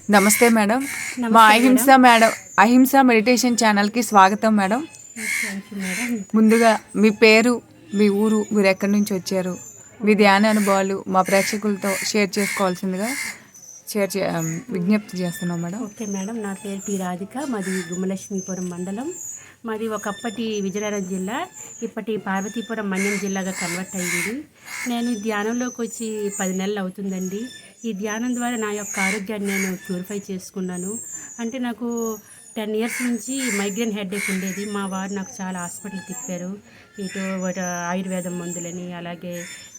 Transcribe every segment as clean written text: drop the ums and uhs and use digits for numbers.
నమస్తే మేడం. మా నమస్తే అహింస మెడిటేషన్ ఛానల్కి స్వాగతం మేడం. మేడం. ముందుగా మీ పేరు, మీ ఊరు, మీరు ఎక్కడి నుంచి వచ్చారు, మీ ధ్యాన అనుభవాలు మా ప్రేక్షకులతో షేర్ చేసుకోవాల్సిందిగా విజ్ఞప్తి చేస్తున్నాం మేడం. ఓకే మేడం, నా పేరు పి రాధిక, మాది గుమ్మలక్ష్మీపురం మండలం. మాది ఒకప్పటి విజయనగరం జిల్లా, ఇప్పటి పార్వతీపురం మన్యం జిల్లాగా కన్వర్ట్ అయ్యింది. నేను ధ్యానంలోకి వచ్చి 10 నెలలు అవుతుందండి. ఈ ధ్యానం ద్వారా నా యొక్క ఆరోగ్యాన్ని నేను ప్యూరిఫై చేసుకున్నాను. అంటే నాకు 10 ఇయర్స్ నుంచి మైగ్రేన్ హెడేక్ ఉండేది. మా వారు నాకు చాలా హాస్పిటల్ తిప్పారు. ఇటు ఆయుర్వేదం మందులని, అలాగే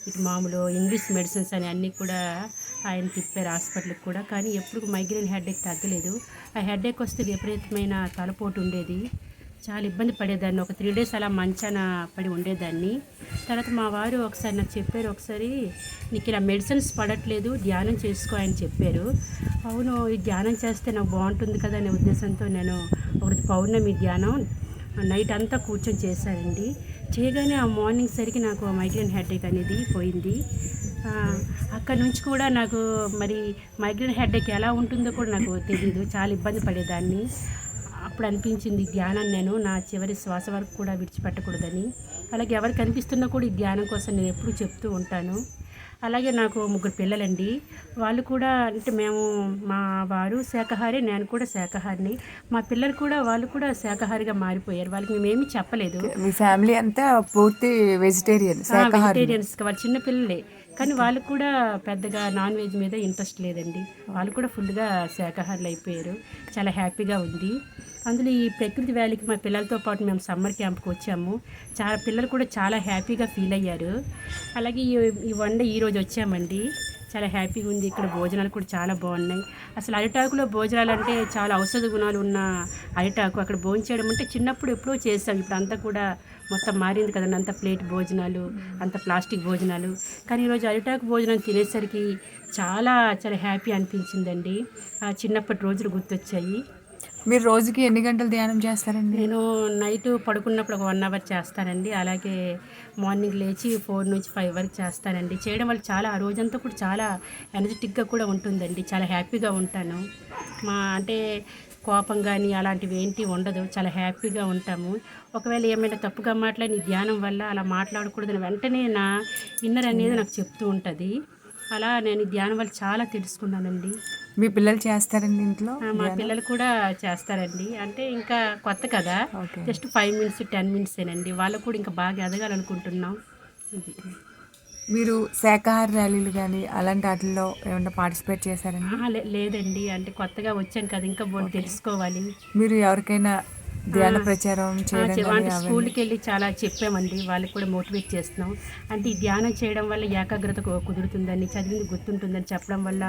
ఇటు మామూలు ఇంగ్లీష్ మెడిసిన్స్ అని అన్నీ కూడా ఆయన తిప్పారు హాస్పిటల్కి కూడా. కానీ ఎప్పుడు మైగ్రేన్ హెడేక్ తగ్గలేదు. ఆ హెడేక్ వస్తే విపరీతమైన తలపోటు ఉండేది. చాలా ఇబ్బంది పడేదాన్ని. ఒక 3 డేస్ అలా మంచాన పడి ఉండేదాన్ని. తర్వాత మా వారు ఒకసారి నాకు చెప్పారు, ఒకసారి నీకు ఇలా మెడిసిన్స్ పడట్లేదు, ధ్యానం చేసుకో అని చెప్పారు. అవును, ఈ ధ్యానం చేస్తే నాకు బాగుంటుంది కదా అనే ఉద్దేశంతో నేను ఒకటి పౌర్ణమి ధ్యానం నైట్ అంతా కూర్చొని చేశానండి. చేయగానే ఆ మార్నింగ్ సరికి నాకు మైగ్రేన్ హెడేక్ అనేది పోయింది. అక్కడ నుంచి కూడా నాకు మరి మైగ్రేన్ హెడేక్ ఎలా ఉంటుందో కూడా నాకు తెలియదు. చాలా ఇబ్బంది పడేదాన్ని. అప్పుడు అనిపించింది ధ్యానం నేను నా చివరి శ్వాస వరకు కూడా విడిచిపెట్టకూడదని. అలాగే ఎవరికి కనిపిస్తున్నా కూడా ఈ ధ్యానం కోసం నేను ఎప్పుడూ చెప్తూ ఉంటాను. అలాగే నాకు 3 పిల్లలండి. వాళ్ళు కూడా అంటే మా వారు శాకాహారి, నేను కూడా శాకాహారిని. మా పిల్లలు కూడా వాళ్ళు కూడా శాకాహారిగా మారిపోయారు. వాళ్ళకి మేమేమీ చెప్పలేదు. మీ ఫ్యామిలీ అంతా పూర్తి వెజిటేరియన్స్? వాళ్ళు చిన్న పిల్లలే, కానీ వాళ్ళకు కూడా పెద్దగా నాన్ వెజ్ మీద ఇంట్రెస్ట్ లేదండి. వాళ్ళు కూడా ఫుల్గా శాకాహారులు అయిపోయారు. చాలా హ్యాపీగా ఉంది. అందులో ఈ ప్రకృతి వ్యాలీకి మా పిల్లలతో పాటు మేము సమ్మర్ క్యాంప్కి వచ్చాము. పిల్లలు కూడా చాలా హ్యాపీగా ఫీల్ అయ్యారు. అలాగే ఈరోజు వచ్చామండి. చాలా హ్యాపీగా ఉంది. ఇక్కడ భోజనాలు కూడా చాలా బాగున్నాయి. అసలు అరిటాకులో భోజనాలు అంటే చాలా ఔషధ గుణాలు ఉన్న అరిటాకు అక్కడ భోంచేయడం అంటే చిన్నప్పుడు ఎప్పుడో చేస్తాం. ఇప్పుడు అంతా కూడా మొత్తం మారింది కదండి. అంత ప్లేట్ భోజనాలు, అంత ప్లాస్టిక్ భోజనాలు. కానీ ఈరోజు అరిటాకు భోజనం తినేసరికి చాలా చాలా హ్యాపీ అనిపించిందండి. ఆ చిన్నప్పటి రోజులు గుర్తొచ్చాయి. మీరు రోజుకి ఎన్ని గంటలు ధ్యానం చేస్తారండి? నేను నైట్ పడుకున్నప్పుడు ఒక 1 అవర్ చేస్తానండి. అలాగే మార్నింగ్ లేచి 4 నుంచి 5 వరకు చేస్తానండి. చేయడం వల్ల చాలా ఆ రోజంతా కూడా చాలా ఎనర్జెటిక్గా కూడా ఉంటుందండి. చాలా హ్యాపీగా ఉంటాను. అంటే కోపం కానీ అలాంటివి ఏంటి ఉండదు. చాలా హ్యాపీగా ఉంటాము. ఒకవేళ ఏమైనా తప్పుగా మాట్లాడి ధ్యానం వల్ల అలా మాట్లాడకూడదని వెంటనే నా ఇన్నర్ అనేది నాకు చెప్తూ ఉంటుంది. అలా నేను ధ్యానం వల్ల చాలా తెలుసుకున్నానండి. మీ పిల్లలు చేస్తారండి ఇంట్లో? మా పిల్లలు కూడా చేస్తారండి. అంటే ఇంకా కొత్త కదా, జస్ట్ 5 మినిట్స్ 10 మినిట్సేనండి. వాళ్ళు కూడా ఇంకా బాగా ఎదగాలనుకుంటున్నాం. ఇది మీరు శాకాహార ర్యాలీలు కానీ అలాంటి వాటిల్లో ఏమైనా పార్టిసిపేట్ చేశారండి? లేదండి. అంటే కొత్తగా వచ్చాను కదా, ఇంకా తెలుసుకోవాలి. మీరు ఎవరికైనా ధ్యాన ప్రచారం చేయడం అంటే స్కూల్కి వెళ్ళి చాలా చెప్పామండి. వాళ్ళకి కూడా మోటివేట్ చేస్తున్నాం. అంటే ఈ ధ్యానం చేయడం వల్ల ఏకాగ్రత కుదురుతుందని, చదివింది గుర్తుంటుందని చెప్పడం వల్ల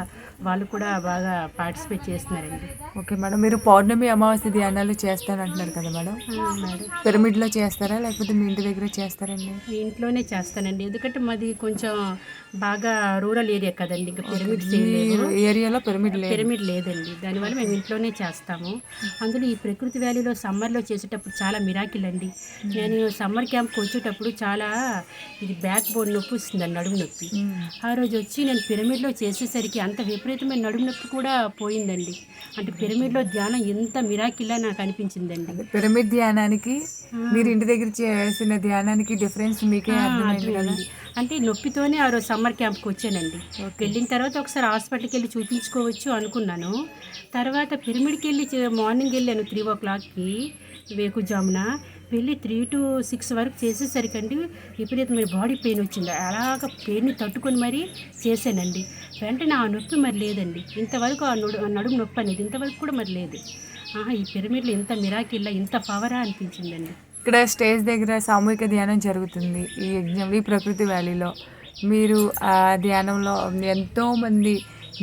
వాళ్ళు కూడా బాగా పార్టిసిపేట్ చేస్తున్నారండి. ఓకే మేడం, మీరు పౌర్ణమి అమావాస్య ధ్యానాలు చేస్తానంటున్నారు కదా మేడం? పిరమిడ్లో చేస్తారా లేకపోతే మీ ఇంటి దగ్గర చేస్తారండి? ఇంట్లోనే చేస్తానండి. ఎందుకంటే మాది కొంచెం బాగా రూరల్ ఏరియా కదండి. ఇంకా ఏరియాలో పిరమిడ్ లేదండి. దానివల్ల మేము ఇంట్లోనే చేస్తాము. అందులో ఈ ప్రకృతి వ్యాలీలో సమ్మర్లో చేసేటప్పుడు చాలా మిరాకిల్ అండి. నేను సమ్మర్ క్యాంప్కి వచ్చేటప్పుడు చాలా ఇది బ్యాక్ బోన్ నొప్పి వస్తుందండి, నడుము నొప్పి. ఆ రోజు వచ్చి నేను పిరమిడ్లో చేసేసరికి అంత విపరీతమైన నడుము నొప్పి కూడా పోయిందండి. అంటే పిరమిడ్లో ధ్యానం ఎంత మిరాకిల్లా నాకు అనిపించిందండి. పిరమిడ్ ధ్యానానికి మీరు ఇంటి దగ్గర చేసిన ధ్యానానికి డిఫరెన్స్ మీకే అర్థమైంది కదా? అంటే నొప్పితోనే ఆ రోజు సమ్మర్ క్యాంప్కి వచ్చానండి. వెళ్ళిన తర్వాత ఒకసారి హాస్పిటల్కి వెళ్ళి చూపించుకోవచ్చు అనుకున్నాను. తర్వాత పిరమిడ్కి వెళ్ళి మార్నింగ్ వెళ్ళాను 3 o'clockకి వేకుజామున. వెళ్ళి 3 to 6 వరకు చేసేసరికండి విపరీతమైన బాడీ పెయిన్ వచ్చింది. అలాగ పెయిన్ని తట్టుకొని మరీ చేశానండి. వెంటనే ఆ నొప్పి మరి లేదండి. ఇంతవరకు ఆ నడుము నొప్పి అనేది ఇంతవరకు కూడా మరి లేదు. ఈ పిరమిడ్లో ఇంత మిరాకిల్లా, ఇంత పవరా అనిపించిందండి. ఇక్కడ స్టేజ్ దగ్గర సామూహిక ధ్యానం జరుగుతుంది ఈ ప్రకృతి వ్యాలీలో. మీరు ఆ ధ్యానంలో ఎంతోమంది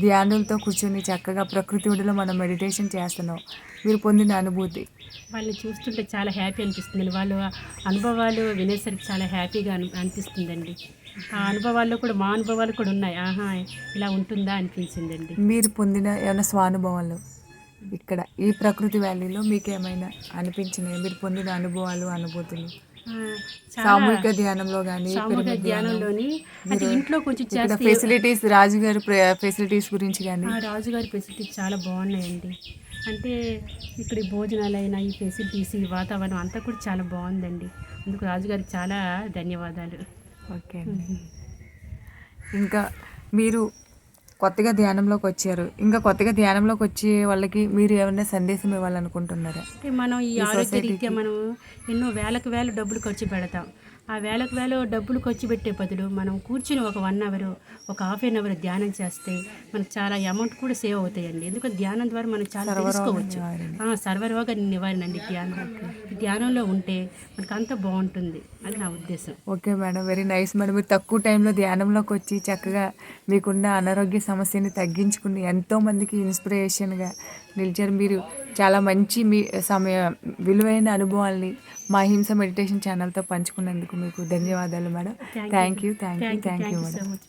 ధ్యానులతో కూర్చొని చక్కగా ప్రకృతి ఒడిలో మనం మెడిటేషన్ చేస్తున్నాం. మీరు పొందిన అనుభూతి? వాళ్ళని చూస్తుంటే చాలా హ్యాపీ అనిపిస్తుందండి. వాళ్ళ అనుభవాలు వినేసరికి చాలా హ్యాపీగా అనిపిస్తుందండి. ఆ అనుభవాల్లో కూడా మా అనుభవాలు కూడా ఉన్నాయి. ఇలా ఉంటుందా అనిపించిందండి. మీరు పొందిన ఏమైనా స్వానుభవాలు ఇక్కడ ఈ ప్రకృతి వ్యాలీలో మీకు ఏమైనా అనిపించినాయి? మీరు పొందిన అనుభవాలు, అనుభూతులు? ఆ, చాలా సామూహిక ధ్యానంలో కానీ సామూహిక ధ్యానంలోని అంటే ఇంట్లో కొంచెం ఇక్కడ చేస్తే ఫెసిలిటీస్ రాజుగారి ఫెసిలిటీస్ గురించి కానీ ఆ రాజుగారి ఫెసిలిటీస్ చాలా బాగున్నాయండి. అంటే ఇక్కడ ఈ భోజనాలైనా ఈ ఫెసిలిటీస్ ఈ వాతావరణం అంతా కూడా చాలా బాగుందండి. అందుకు రాజుగారికి చాలా ధన్యవాదాలు. ఓకే అండి. ఇంకా మీరు కొత్తగా ధ్యానంలోకి వచ్చారు. ఇంకా కొత్తగా ధ్యానంలోకి వచ్చే వాళ్ళకి మీరు ఏమైనా సందేశం ఇవ్వాలనుకుంటున్నారా? అంటే మనం ఈ ఆరోగ్య రీత్యా మనం ఎన్నో వేలకు వేల డబ్బులు ఖర్చు పెడతాం. ఆ వేలకు వేల డబ్బులు ఖర్చు పెట్టే బదులు మనం కూర్చుని ఒక 1 అవర్ ఒక హాఫ్ ఎన్ అవర్ ధ్యానం చేస్తే మనకు చాలా అమౌంట్ కూడా సేవ్ అవుతాయండి. ఎందుకంటే ధ్యానం ద్వారా మనం చాలా తెలుసుకోవచ్చు. సర్వరోగ నివారణ అండి ధ్యానం. ధ్యానంలో ఉంటే మనకు అంత బాగుంటుంది అది నా ఉద్దేశం. Okay madam, very nice madam. మీరు తక్కువ టైంలో ధ్యానంలోకి వచ్చి చక్కగా మీకున్న అనారోగ్య సమస్యని తగ్గించుకుని ఎంతోమందికి ఇన్స్పిరేషన్గా నిలిచారు. మీరు చాలా మంచి మీ విలువైన అనుభవాల్ని మా హింస మెడిటేషన్ ఛానల్తో పంచుకున్నందుకు మీకు ధన్యవాదాలు madam. Thank you thank you madam. So much.